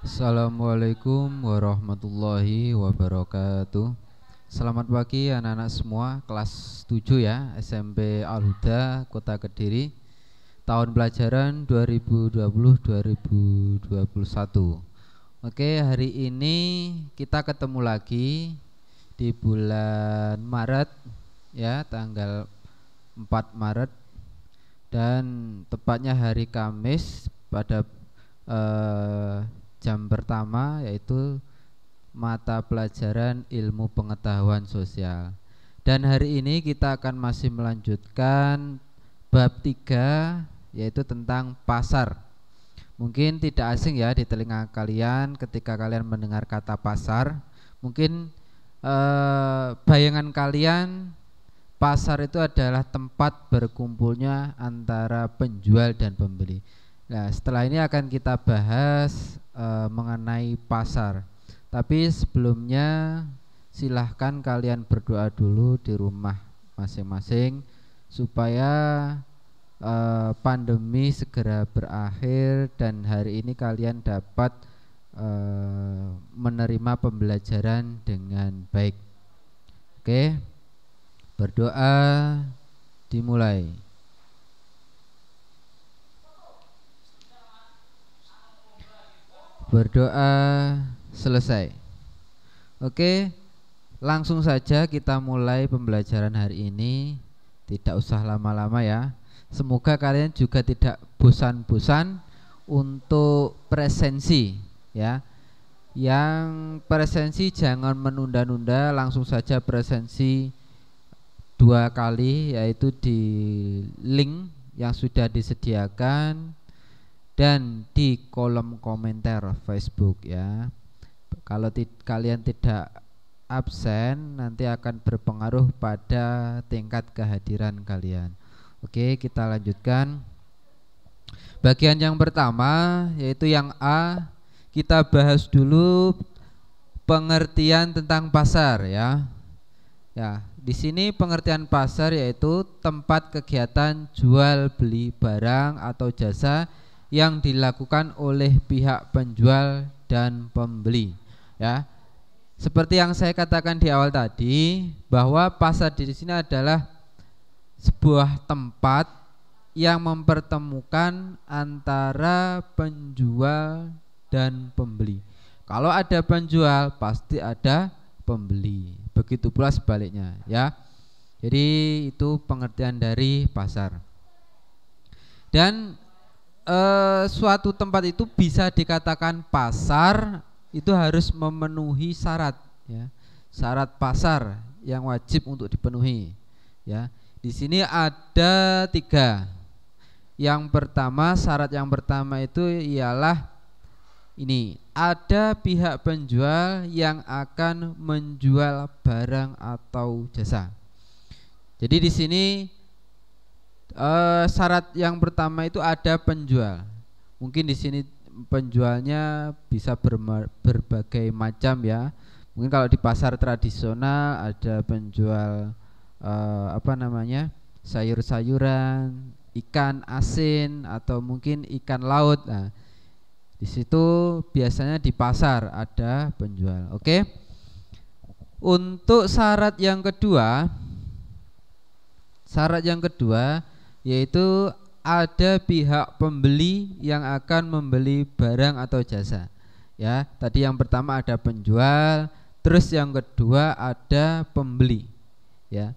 Assalamualaikum warahmatullahi wabarakatuh. Selamat pagi anak-anak semua, kelas 7 ya, SMP Al-Huda, Kota Kediri. Tahun pelajaran 2020-2021. Oke, hari ini kita ketemu lagi di bulan Maret ya, tanggal 4 Maret, dan tepatnya hari Kamis pada jam pertama, yaitu mata pelajaran ilmu pengetahuan sosial. Dan hari ini kita akan masih melanjutkan bab 3, yaitu tentang pasar. Mungkin tidak asing ya di telinga kalian ketika kalian mendengar kata pasar. Mungkin bayangan kalian pasar itu adalah tempat berkumpulnya antara penjual dan pembeli. Nah, setelah ini akan kita bahas mengenai pasar. Tapi sebelumnya silahkan kalian berdoa dulu di rumah masing-masing supaya pandemi segera berakhir dan hari ini kalian dapat menerima pembelajaran dengan baik. Oke, berdoa dimulai. Berdoa selesai. Oke, langsung saja kita mulai pembelajaran hari ini. Tidak usah lama-lama ya. Semoga kalian juga tidak bosan-bosan untuk presensi ya. Yang presensi jangan menunda-nunda, langsung saja presensi 2 kali, yaitu di link yang sudah disediakan dan di kolom komentar Facebook ya. Kalau kalian tidak absen, nanti akan berpengaruh pada tingkat kehadiran kalian. Oke, kita lanjutkan. Bagian yang pertama, yaitu yang A. Kita bahas dulu pengertian tentang pasar ya. Ya, di sini pengertian pasar yaitu tempat kegiatan jual beli barang atau jasa yang dilakukan oleh pihak penjual dan pembeli ya. Seperti yang saya katakan di awal tadi, bahwa pasar di sini adalah sebuah tempat yang mempertemukan antara penjual dan pembeli. Kalau ada penjual, pasti ada pembeli. Begitu pula sebaliknya ya. Jadi itu pengertian dari pasar. Dan suatu tempat itu bisa dikatakan pasar itu harus memenuhi syarat ya. Syarat pasar yang wajib untuk dipenuhi ya. Di sini ada 3. Yang pertama, syarat yang pertama itu ialah ini, ada pihak penjual yang akan menjual barang atau jasa. Jadi di sini syarat yang pertama itu ada penjual. Mungkin di sini penjualnya bisa berbagai macam ya. Mungkin kalau di pasar tradisional ada penjual sayur-sayuran, ikan asin atau mungkin ikan laut. Nah, di situ biasanya di pasar ada penjual. Oke. Untuk syarat yang kedua yaitu ada pihak pembeli yang akan membeli barang atau jasa. Ya, tadi yang pertama ada penjual, terus yang kedua ada pembeli. Ya.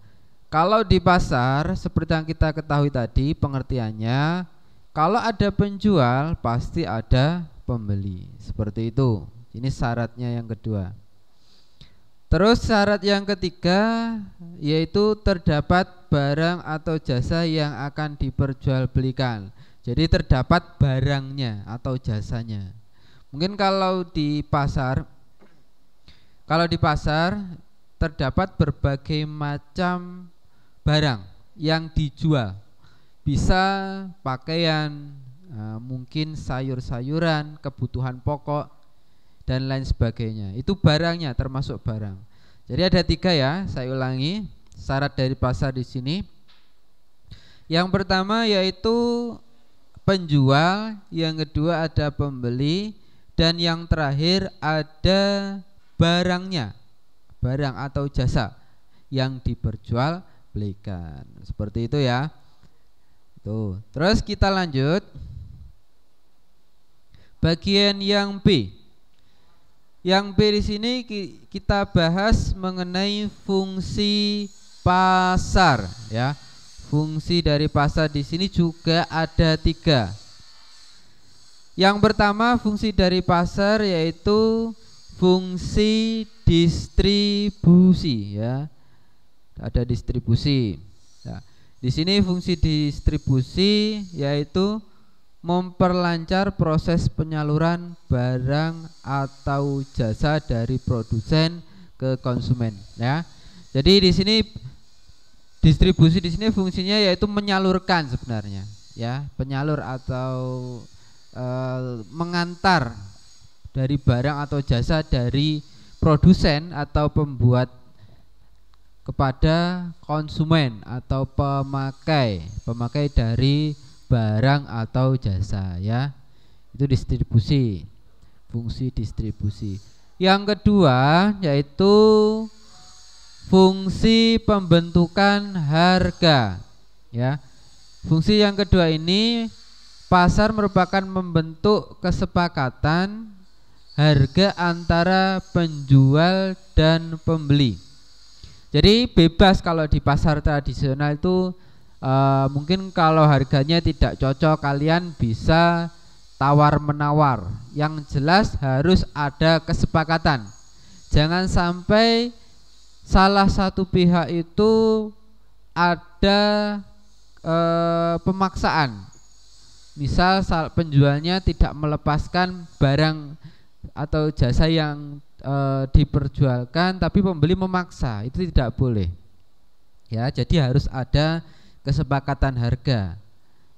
Kalau di pasar seperti yang kita ketahui tadi pengertiannya, kalau ada penjual pasti ada pembeli. Seperti itu. Ini syaratnya yang kedua. Terus syarat yang ketiga yaitu terdapat barang atau jasa yang akan diperjualbelikan. Jadi terdapat barangnya atau jasanya. Mungkin kalau di pasar terdapat berbagai macam barang yang dijual. Bisa pakaian, mungkin sayur-sayuran, kebutuhan pokok dan lain sebagainya. Itu barangnya, termasuk barang. Jadi ada 3 ya, saya ulangi syarat dari pasar di sini. Yang pertama yaitu penjual, yang kedua ada pembeli, Dan yang terakhir ada barangnya, barang atau jasa yang diperjualbelikan. Seperti itu ya. Tuh. Terus kita lanjut. Bagian yang B. Yang B di sini kita bahas mengenai fungsi pasar ya. Fungsi dari pasar di sini juga ada 3. Yang pertama fungsi dari pasar yaitu fungsi distribusi ya. Ada distribusi. Nah, di sini fungsi distribusi yaitu memperlancar proses penyaluran barang atau jasa dari produsen ke konsumen ya. Jadi di sini distribusi di sini fungsinya yaitu menyalurkan sebenarnya ya, penyalur atau mengantar dari barang atau jasa dari produsen atau pembuat kepada konsumen atau pemakai dari barang atau jasa ya. Itu distribusi, fungsi distribusi. Yang kedua yaitu fungsi pembentukan harga ya. Fungsi yang kedua ini pasar merupakan membentuk kesepakatan harga antara penjual dan pembeli. Jadi bebas kalau di pasar tradisional itu mungkin kalau harganya tidak cocok kalian bisa tawar menawar. Yang jelas harus ada kesepakatan. Jangan sampai salah satu pihak itu ada pemaksaan. Misal penjualnya tidak melepaskan barang atau jasa yang diperjualkan tapi pembeli memaksa, itu tidak boleh. Ya, jadi harus ada kesepakatan harga.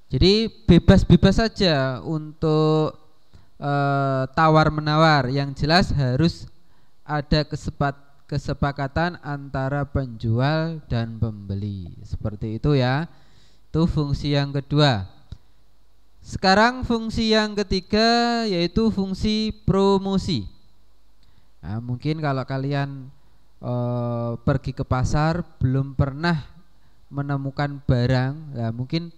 Jadi bebas-bebas saja untuk tawar menawar. Yang jelas harus ada kesepakatan antara penjual dan pembeli. Seperti itu ya. Itu fungsi yang kedua. Sekarang fungsi yang ketiga yaitu fungsi promosi. Nah, mungkin kalau kalian pergi ke pasar belum pernah menemukan barang, ya mungkin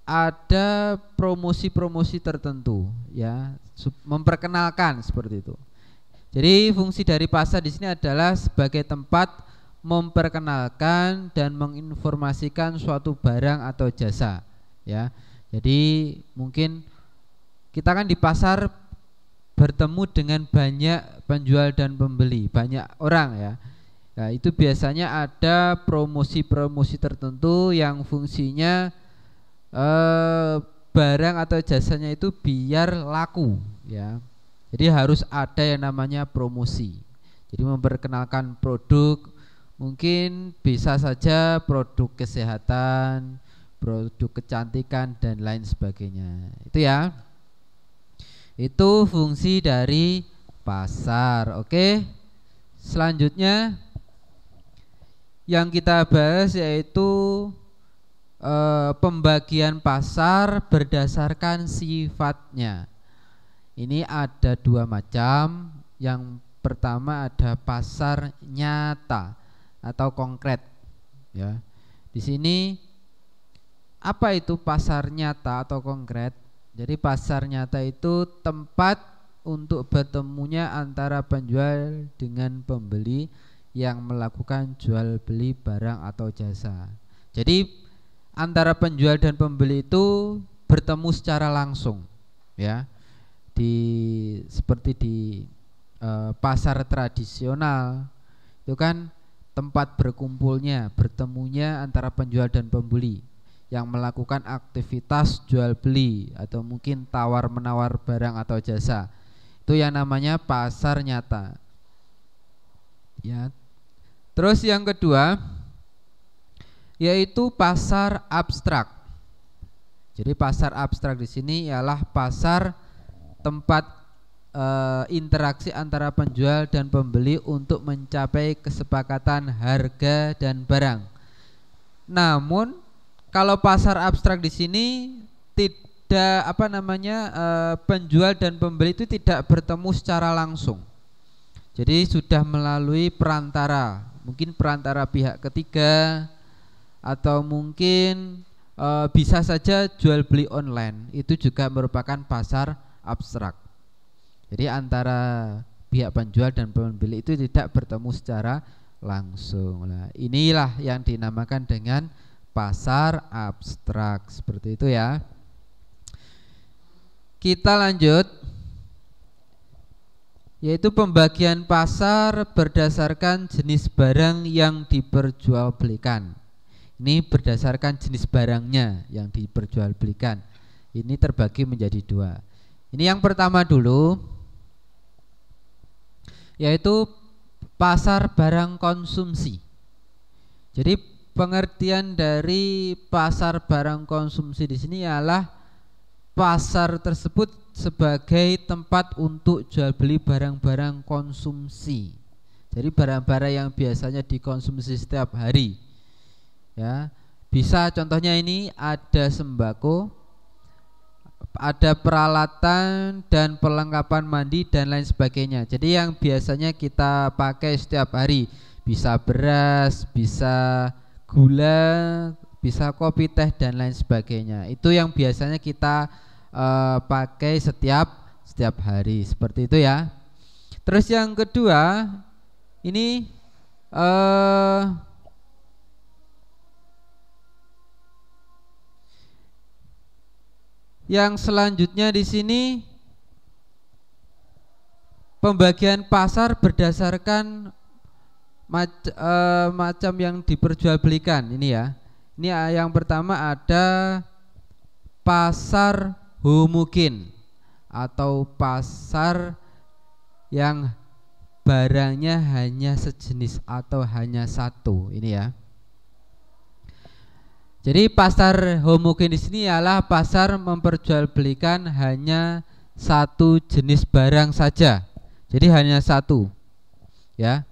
ada promosi-promosi tertentu ya, memperkenalkan seperti itu. Jadi fungsi dari pasar di sini adalah sebagai tempat memperkenalkan dan menginformasikan suatu barang atau jasa ya. Jadi mungkin kita kan di pasar bertemu dengan banyak penjual dan pembeli, banyak orang ya. Nah, itu biasanya ada promosi-promosi tertentu yang fungsinya barang atau jasanya itu biar laku ya. Jadi harus ada yang namanya promosi. Jadi memperkenalkan produk, mungkin bisa saja produk kesehatan, produk kecantikan dan lain sebagainya. Itu ya. Itu fungsi dari pasar. Oke. Selanjutnya yang kita bahas yaitu pembagian pasar berdasarkan sifatnya. Ini ada 2 macam. Yang pertama ada pasar nyata atau konkret ya. Di sini apa itu pasar nyata atau konkret? Jadi pasar nyata itu tempat untuk bertemunya antara penjual dengan pembeli yang melakukan jual beli barang atau jasa. Jadi antara penjual dan pembeli itu bertemu secara langsung ya. Seperti di pasar tradisional itu kan tempat bertemunya antara penjual dan pembeli yang melakukan aktivitas jual beli atau mungkin tawar menawar barang atau jasa. Itu yang namanya pasar nyata. Ya. Terus yang kedua yaitu pasar abstrak. Jadi pasar abstrak di sini ialah pasar tempat interaksi antara penjual dan pembeli untuk mencapai kesepakatan harga dan barang. Namun kalau pasar abstrak di sini tidak penjual dan pembeli itu tidak bertemu secara langsung. Jadi sudah melalui perantara, mungkin perantara pihak ketiga, atau mungkin bisa saja jual beli online. Itu juga merupakan pasar abstrak. Jadi antara pihak penjual dan pembeli itu tidak bertemu secara langsung. Nah, inilah yang dinamakan dengan pasar abstrak, seperti itu ya. Kita lanjut, yaitu pembagian pasar berdasarkan jenis barang yang diperjualbelikan. Ini berdasarkan jenis barangnya yang diperjualbelikan. Ini terbagi menjadi dua. Ini yang pertama dulu, yaitu pasar barang konsumsi. Jadi pengertian dari pasar barang konsumsi di sini ialah pasar tersebut sebagai tempat untuk jual beli barang-barang konsumsi. Jadi barang-barang yang biasanya dikonsumsi setiap hari. Ya, bisa contohnya ini ada sembako, ada peralatan dan perlengkapan mandi dan lain sebagainya. Jadi yang biasanya kita pakai setiap hari, bisa beras, bisa gula, bisa kopi, teh dan lain sebagainya. Itu yang biasanya kita pakai setiap hari, seperti itu ya. Terus yang kedua, ini yang selanjutnya di sini pembagian pasar berdasarkan macam yang diperjualbelikan. Ini ya. Ini yang pertama ada pasar homogen atau pasar yang barangnya hanya sejenis atau hanya satu. Ini ya. Jadi pasar homogen di sini ialah pasar memperjualbelikan hanya satu jenis barang saja. Jadi hanya satu, ya,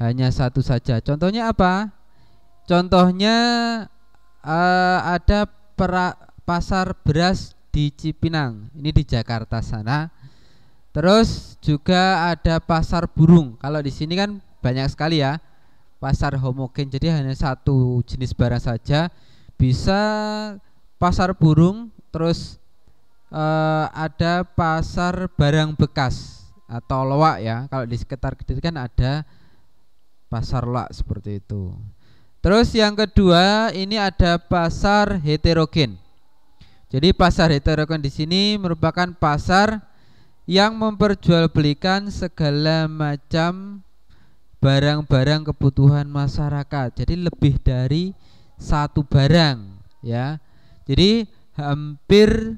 hanya satu saja. Contohnya apa? Contohnya ada pasar beras di Cipinang, ini di Jakarta sana. Terus juga ada pasar burung. Kalau di sini kan banyak sekali ya pasar homogen. Jadi hanya satu jenis barang saja. Bisa pasar burung, terus ada pasar barang bekas atau loak ya. Kalau di sekitar Kediri kan ada pasar loak seperti itu. Terus yang kedua ini ada pasar heterogen. Jadi pasar heterogen di sini merupakan pasar yang memperjualbelikan segala macam barang-barang kebutuhan masyarakat. Jadi lebih dari satu barang ya. Jadi hampir,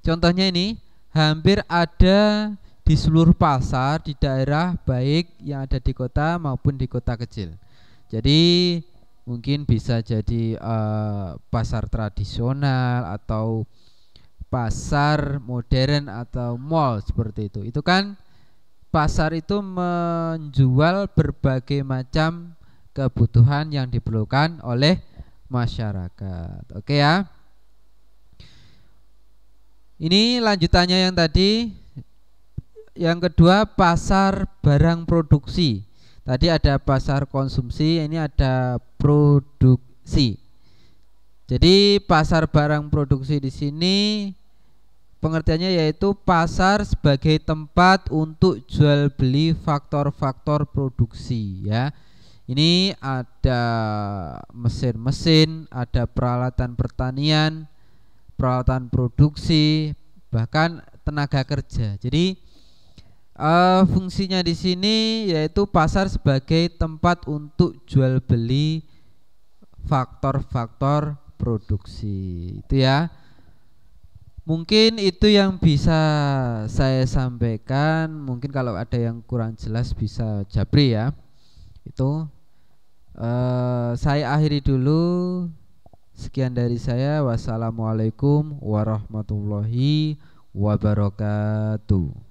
contohnya ini hampir ada di seluruh pasar di daerah, baik yang ada di kota maupun di kota kecil. Jadi mungkin bisa jadi pasar tradisional atau pasar modern atau mall seperti itu. Itu kan pasar itu menjual berbagai macam kebutuhan yang diperlukan oleh masyarakat. Oke ya. Ini lanjutannya yang tadi. Yang kedua pasar barang produksi. Tadi ada pasar konsumsi, ini ada produksi. Jadi pasar barang produksi di sini pengertiannya yaitu pasar sebagai tempat untuk jual beli faktor-faktor produksi ya. Ini ada mesin-mesin, ada peralatan pertanian, peralatan produksi, bahkan tenaga kerja. Jadi fungsinya di sini yaitu pasar sebagai tempat untuk jual beli faktor-faktor produksi. Itu ya. Mungkin itu yang bisa saya sampaikan. Mungkin kalau ada yang kurang jelas bisa japri ya. Itu saya akhiri dulu. Sekian dari saya. Wassalamualaikum warahmatullahi wabarakatuh.